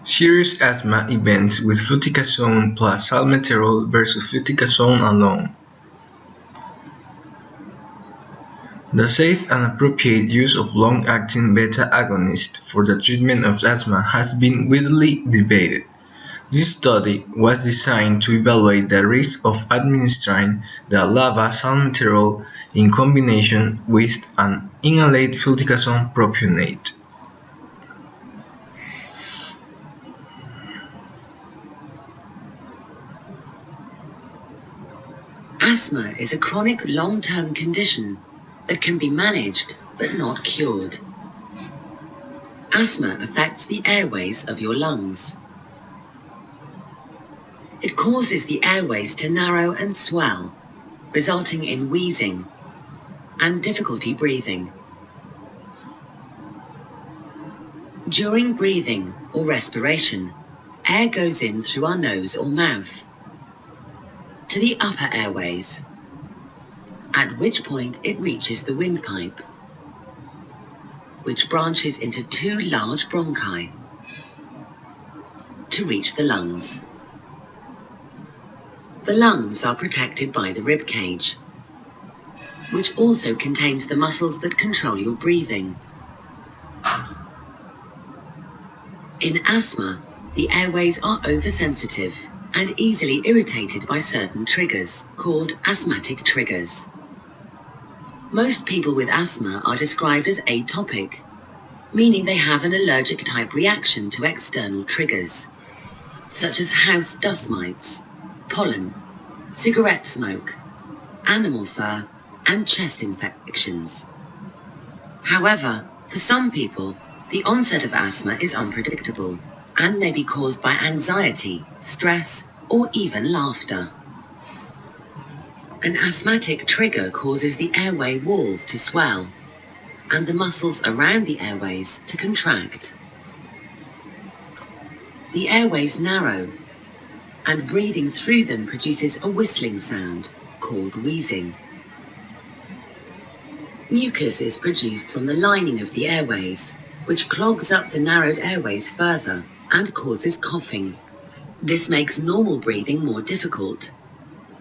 Serious asthma events with fluticasone plus salmeterol versus fluticasone alone. The safe and appropriate use of long-acting beta-agonists for the treatment of asthma has been widely debated. This study was designed to evaluate the risk of administering the LABA salmeterol in combination with an inhaled fluticasone propionate. Asthma is a chronic long-term condition that can be managed but not cured. Asthma affects the airways of your lungs. It causes the airways to narrow and swell, resulting in wheezing and difficulty breathing. During breathing or respiration, air goes in through our nose or mouth to the upper airways, at which point it reaches the windpipe, which branches into two large bronchi to reach the lungs. The lungs are protected by the rib cage, which also contains the muscles that control your breathing. In asthma, the airways are oversensitive and easily irritated by certain triggers, called asthmatic triggers. Most people with asthma are described as atopic, meaning they have an allergic type reaction to external triggers, such as house dust mites, pollen, cigarette smoke, animal fur, and chest infections. However, for some people, the onset of asthma is unpredictable and may be caused by anxiety, stress, or even laughter. An asthmatic trigger causes the airway walls to swell and the muscles around the airways to contract. The airways narrow, and breathing through them produces a whistling sound called wheezing. Mucus is produced from the lining of the airways, which clogs up the narrowed airways further and causes coughing. This makes normal breathing more difficult,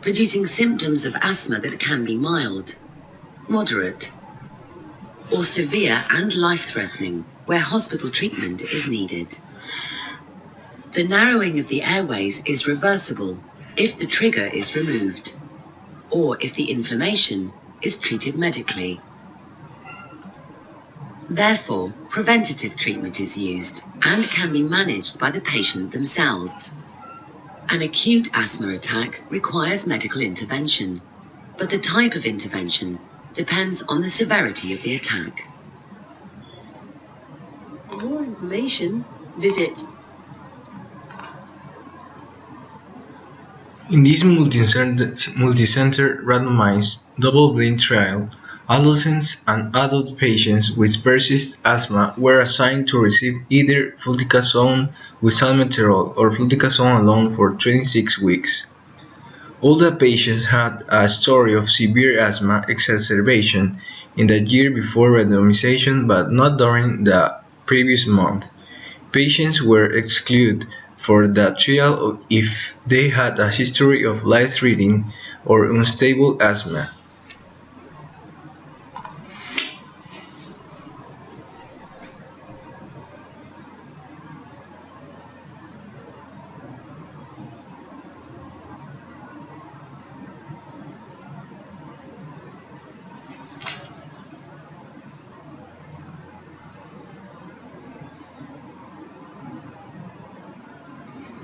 producing symptoms of asthma that can be mild, moderate, or severe and life-threatening, where hospital treatment is needed. The narrowing of the airways is reversible if the trigger is removed, or if the inflammation is treated medically. Therefore, preventative treatment is used and can be managed by the patient themselves. An acute asthma attack requires medical intervention, but the type of intervention depends on the severity of the attack. For more information, visit. In this multicenter randomized double-blind trial, adolescents and adult patients with persistent asthma were assigned to receive either fluticasone with salmeterol or fluticasone alone for 26 weeks. All the patients had a story of severe asthma exacerbation in the year before randomization but not during the previous month. Patients were excluded for the trial if they had a history of life-threatening or unstable asthma.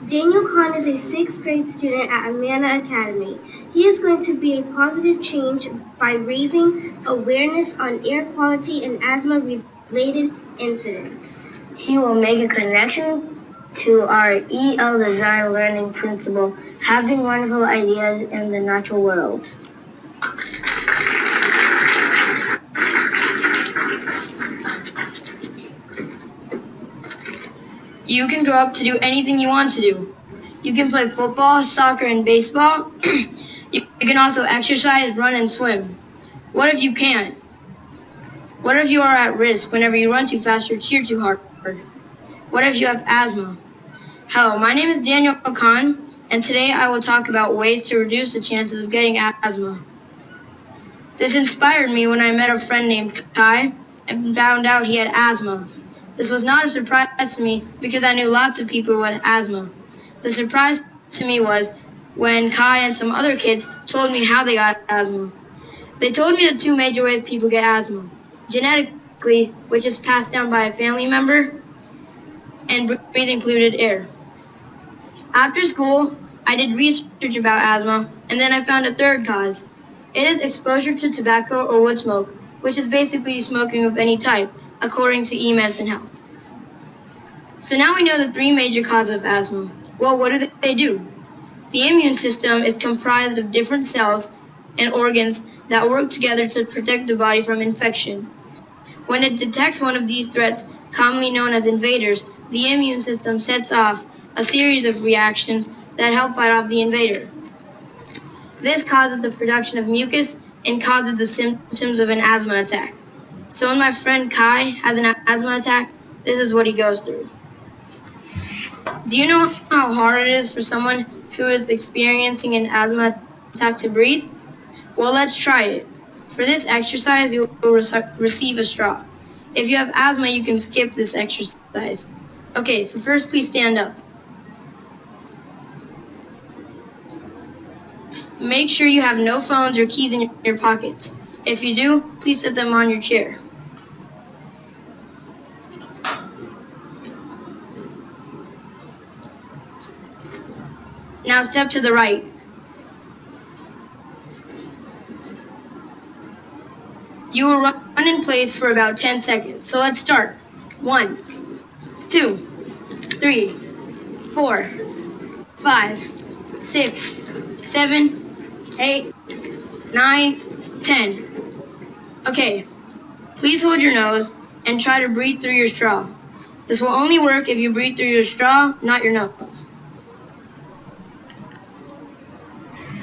Daniel Kahn is a 6th grade student at Amana Academy. He is going to be a positive change by raising awareness on air quality and asthma-related incidents. He will make a connection to our EL design learning principle, having wonderful ideas in the natural world. You can grow up to do anything you want to do. You can play football, soccer, and baseball. You can also exercise, run, and swim. What if you can't? What if you are at risk whenever you run too fast or cheer too hard? What if you have asthma? Hello, my name is Daniel Khan, and today I will talk about ways to reduce the chances of getting asthma. This inspired me when I met a friend named Kai and found out he had asthma. This was not a surprise to me because I knew lots of people who had asthma. The surprise to me was when Kai and some other kids told me how they got asthma. They told me the two major ways people get asthma: genetically, which is passed down by a family member, and breathing polluted air. After school, I did research about asthma, and then I found a third cause. It is exposure to tobacco or wood smoke, which is basically smoking of any type, according to eMedicine Health. So now we know the three major causes of asthma. Well, what do they do? The immune system is comprised of different cells and organs that work together to protect the body from infection. When it detects one of these threats, commonly known as invaders, the immune system sets off a series of reactions that help fight off the invader. This causes the production of mucus and causes the symptoms of an asthma attack. So when my friend Kai has an asthma attack, this is what he goes through. Do you know how hard it is for someone who is experiencing an asthma attack to breathe? Well, let's try it. For this exercise, you will receive a straw. If you have asthma, you can skip this exercise. Okay, so first please stand up. Make sure you have no phones or keys in your pockets. If you do, please set them on your chair. Now step to the right. You will run in place for about 10 seconds. So let's start. 1, 2, 3, 4, 5, 6, 7, 8, 9, 10. Okay, please hold your nose and try to breathe through your straw. This will only work if you breathe through your straw, not your nose.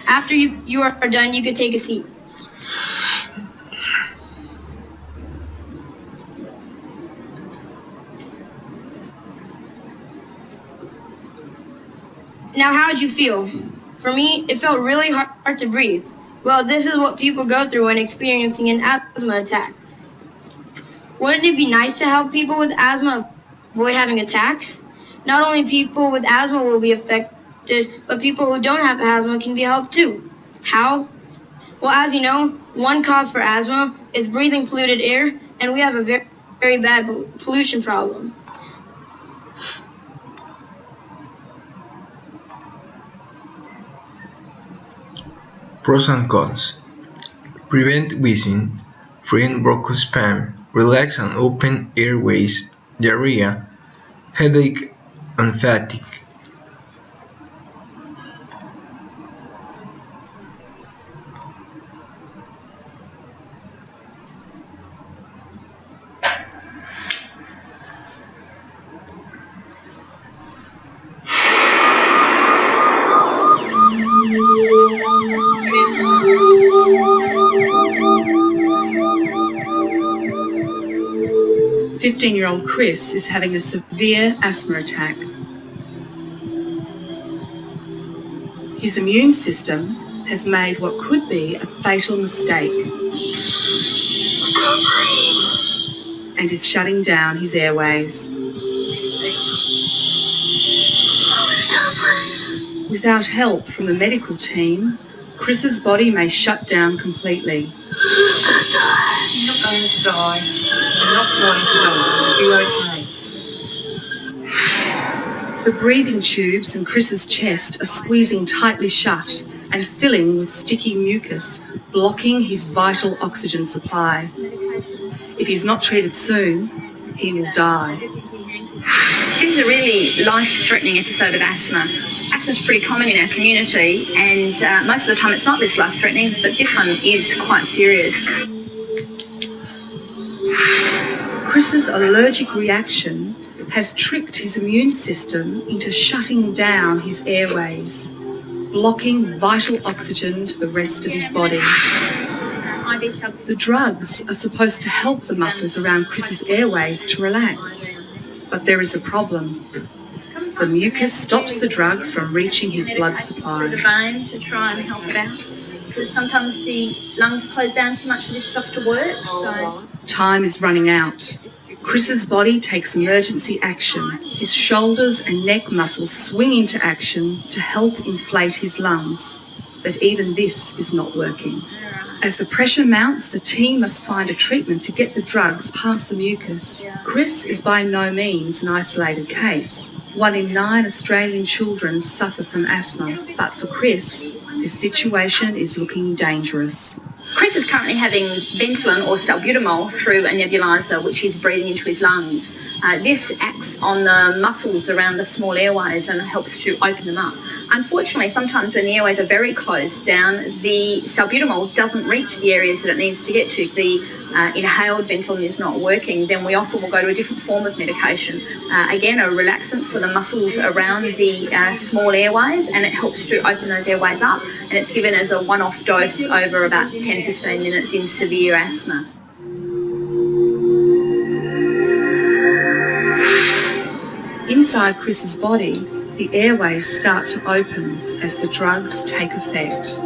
After you are done, you can take a seat. Now, how did you feel? For me, it felt really hard to breathe. Well, this is what people go through when experiencing an asthma attack. Wouldn't it be nice to help people with asthma avoid having attacks? Not only people with asthma will be affected, but people who don't have asthma can be helped too. How? Well, as you know, one cause for asthma is breathing polluted air, and we have a very bad pollution problem. Pros and cons. Prevent wheezing, freeing bronchospasm, relax and open airways, diarrhea, headache, and fatigue. Fifteen-year-old Chris is having a severe asthma attack. His immune system has made what could be a fatal mistake and is shutting down his airways. Without help from the medical team, Chris's body may shut down completely. You're not going to die. You're not going to die. You'll be okay. The breathing tubes in Chris's chest are squeezing tightly shut and filling with sticky mucus, blocking his vital oxygen supply. If he's not treated soon, he will die. This is a really life-threatening episode of asthma. Asthma is pretty common in our community, and most of the time it's not this life-threatening, but this one is quite serious. Chris's allergic reaction has tricked his immune system into shutting down his airways, blocking vital oxygen to the rest of his body. The drugs are supposed to help the muscles around Chris's airways to relax, but there is a problem. The mucus stops the drugs from reaching his blood supply. To the bone to try and help it out, because sometimes the lungs close down too much for this stuff to work. So Time is running out. Chris's body takes emergency action. His shoulders and neck muscles swing into action to help inflate his lungs. But even this is not working. As the pressure mounts, the team must find a treatment to get the drugs past the mucus. Chris is by no means an isolated case. 1 in 9 Australian children suffer from asthma, but for Chris, the situation is looking dangerous. Chris is currently having Ventolin or Salmeterol through a nebulizer, which he's breathing into his lungs. This acts on the muscles around the small airways and helps to open them up. Unfortunately, sometimes when the airways are very closed down, the salbutamol doesn't reach the areas that it needs to get to. The inhaled Ventolin is not working, then we often will go to a different form of medication. Again, a relaxant for the muscles around the small airways, and it helps to open those airways up, and it's given as a one-off dose over about 10-15 minutes in severe asthma. Inside Chris's body, the airways start to open as the drugs take effect.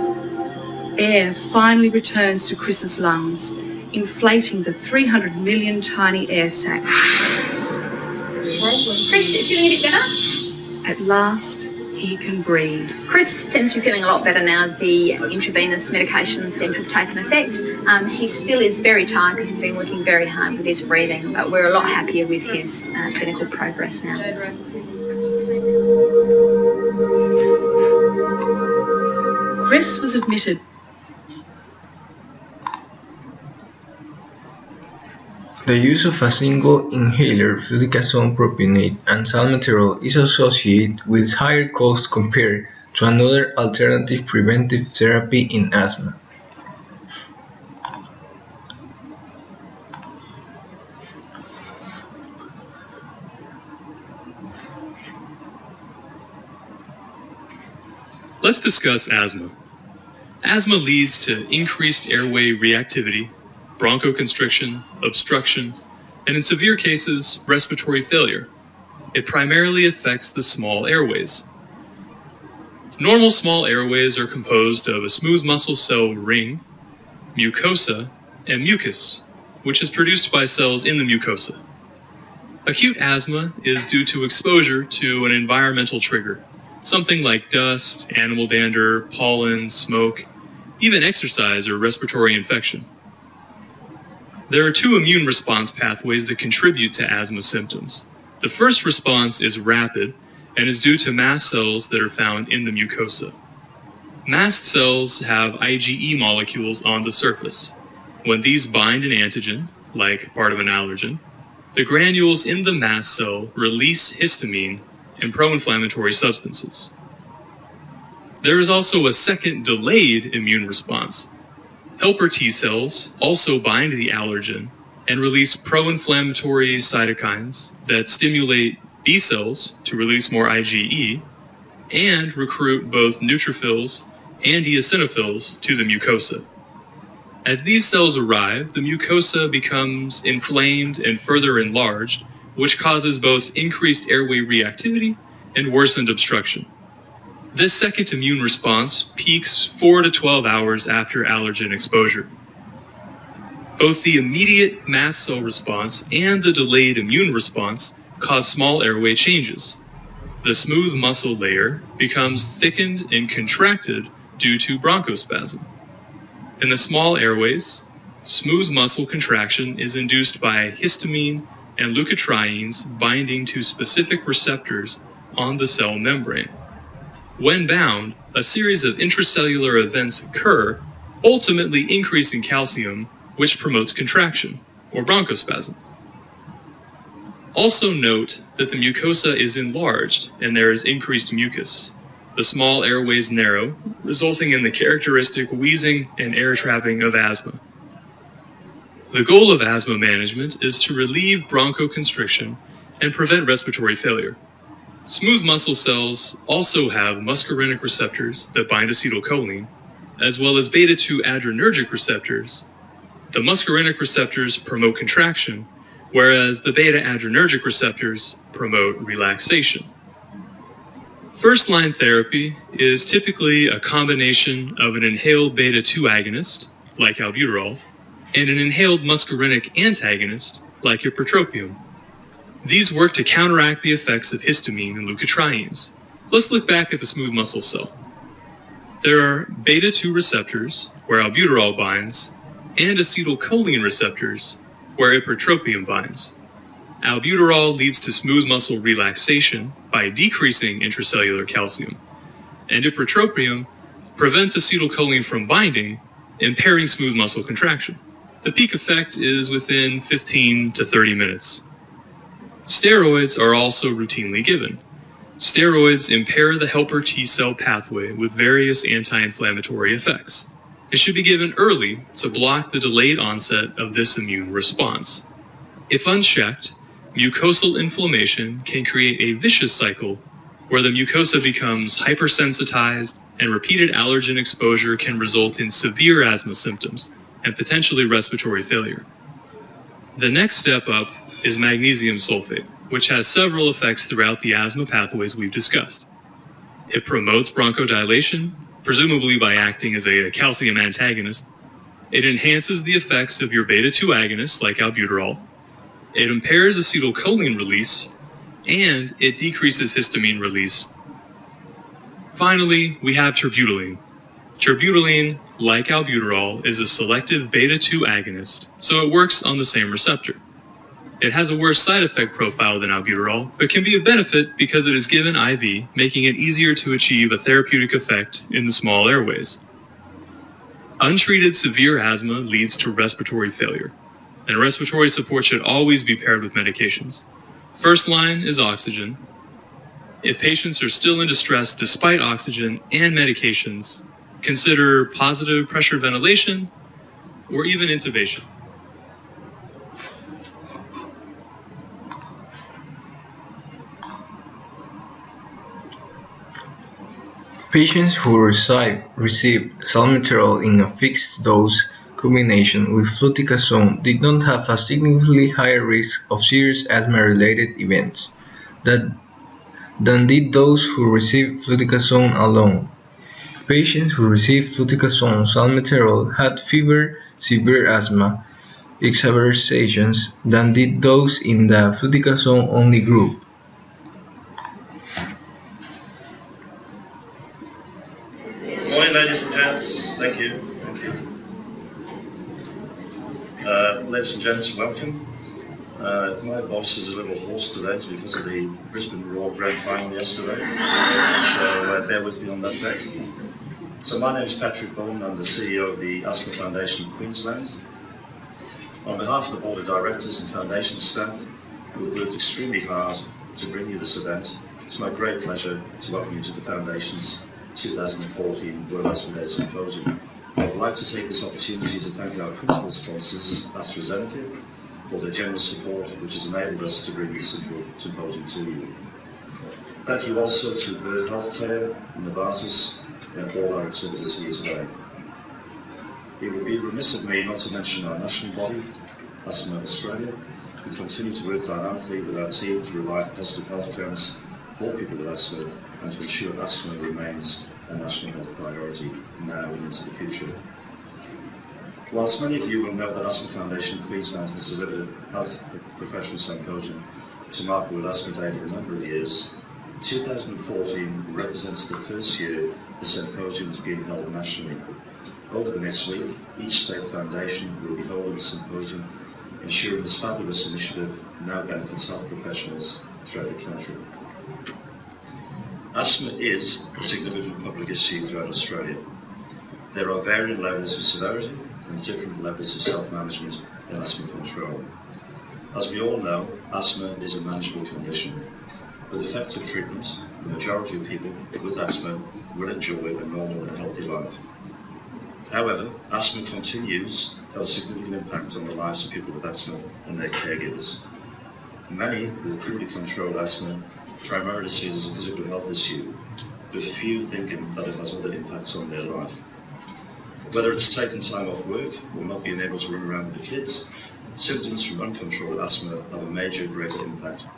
Air finally returns to Chris's lungs, inflating the 300 million tiny air sacs. Chris, feeling a bit better? At last, he can breathe. Chris seems to be feeling a lot better now. The intravenous medications seem to have taken effect. He still is very tired because he's been working very hard with his breathing, but we're a lot happier with his clinical progress now. Chris was admitted. The use of a single inhaler fluticasone propionate and salmeterol is associated with higher costs compared to another alternative preventive therapy in asthma. Let's discuss asthma. Asthma leads to increased airway reactivity, bronchoconstriction, obstruction, and in severe cases, respiratory failure. It primarily affects the small airways. Normal small airways are composed of a smooth muscle cell ring, mucosa, and mucus, which is produced by cells in the mucosa. Acute asthma is due to exposure to an environmental trigger, something like dust, animal dander, pollen, smoke, even exercise or respiratory infection. There are 2 immune response pathways that contribute to asthma symptoms. The first response is rapid and is due to mast cells that are found in the mucosa. Mast cells have IgE molecules on the surface. When these bind an antigen, like part of an allergen, the granules in the mast cell release histamine and pro-inflammatory substances. There is also a second delayed immune response. Helper T cells also bind the allergen and release pro-inflammatory cytokines that stimulate B cells to release more IgE and recruit both neutrophils and eosinophils to the mucosa. As these cells arrive, the mucosa becomes inflamed and further enlarged, which causes both increased airway reactivity and worsened obstruction. This second immune response peaks 4 to 12 hours after allergen exposure. Both the immediate mast cell response and the delayed immune response cause small airway changes. The smooth muscle layer becomes thickened and contracted due to bronchospasm. In the small airways, smooth muscle contraction is induced by histamine and leukotrienes binding to specific receptors on the cell membrane. When bound, a series of intracellular events occur, ultimately increasing calcium, which promotes contraction, or bronchospasm. Also note that the mucosa is enlarged and there is increased mucus. The small airways narrow, resulting in the characteristic wheezing and air trapping of asthma. The goal of asthma management is to relieve bronchoconstriction and prevent respiratory failure. Smooth muscle cells also have muscarinic receptors that bind acetylcholine, as well as beta-2 adrenergic receptors. The muscarinic receptors promote contraction, whereas the beta-adrenergic receptors promote relaxation. First-line therapy is typically a combination of an inhaled beta-2 agonist, like albuterol, and an inhaled muscarinic antagonist, like ipratropium. These work to counteract the effects of histamine and leukotrienes. Let's look back at the smooth muscle cell. There are beta-2 receptors, where albuterol binds, and acetylcholine receptors, where ipratropium binds. Albuterol leads to smooth muscle relaxation by decreasing intracellular calcium, and ipratropium prevents acetylcholine from binding, impairing smooth muscle contraction. The peak effect is within 15 to 30 minutes. Steroids are also routinely given. Steroids impair the helper T cell pathway with various anti-inflammatory effects. It should be given early to block the delayed onset of this immune response. If unchecked, mucosal inflammation can create a vicious cycle where the mucosa becomes hypersensitized, and repeated allergen exposure can result in severe asthma symptoms and potentially respiratory failure. The next step up is magnesium sulfate, which has several effects throughout the asthma pathways we've discussed. It promotes bronchodilation, presumably by acting as a calcium antagonist. It enhances the effects of your beta-2 agonists like albuterol. It impairs acetylcholine release, and it decreases histamine release. Finally, we have terbutaline. Terbutaline, like albuterol, is a selective beta-2 agonist, so it works on the same receptor. It has a worse side effect profile than albuterol, but can be a benefit because it is given IV, making it easier to achieve a therapeutic effect in the small airways. Untreated severe asthma leads to respiratory failure, and respiratory support should always be paired with medications. First line is oxygen. If patients are still in distress despite oxygen and medications, consider positive pressure ventilation or even intubation. Patients who received salmeterol in a fixed dose combination with fluticasone did not have a significantly higher risk of serious asthma-related events than did those who received fluticasone alone. Patients who received fluticasone salmeterol had fewer severe asthma exacerbations than did those in the fluticasone-only group. Morning, ladies and gents. Thank you. Ladies and gents, welcome. My voice is a little hoarse today. It's because of the Brisbane Roar Grand Final yesterday. So bear with me on that fact. So my name is Patrick Bowen. I'm the CEO of the Asthma Foundation of Queensland. On behalf of the Board of Directors and Foundation staff, we've worked extremely hard to bring you this event. It's my great pleasure to welcome you to the Foundation's 2014 World Asthma Day Symposium. I would like to take this opportunity to thank our principal sponsors, AstraZeneca, for their generous support, which has enabled us to bring this symposium to you. Thank you also to Bird Healthcare, Novartis, and all our exhibitors here today. It would be remiss of me not to mention our national body, Asthma Australia, who continue to work dynamically with our team to revive positive health trends for people with asthma and to ensure asthma remains a national health priority now and into the future. Whilst many of you will know that Asthma Foundation Queensland has delivered a health professional symposium to mark World Asthma Day for a number of years, 2014 represents the first year the symposium is being held nationally. Over the next week, each state foundation will be holding a symposium, ensuring this fabulous initiative now benefits health professionals throughout the country. Asthma is a significant public issue throughout Australia. There are varying levels of severity and different levels of self-management in asthma control. As we all know, asthma is a manageable condition. With effective treatment, the majority of people with asthma will enjoy a normal and healthy life. However, asthma continues to have a significant impact on the lives of people with asthma and their caregivers. Many with poorly controlled asthma primarily see it as a physical health issue, with few thinking that it has other impacts on their life. Whether it's taking time off work or not being able to run around with the kids, symptoms from uncontrolled asthma have a major greater impact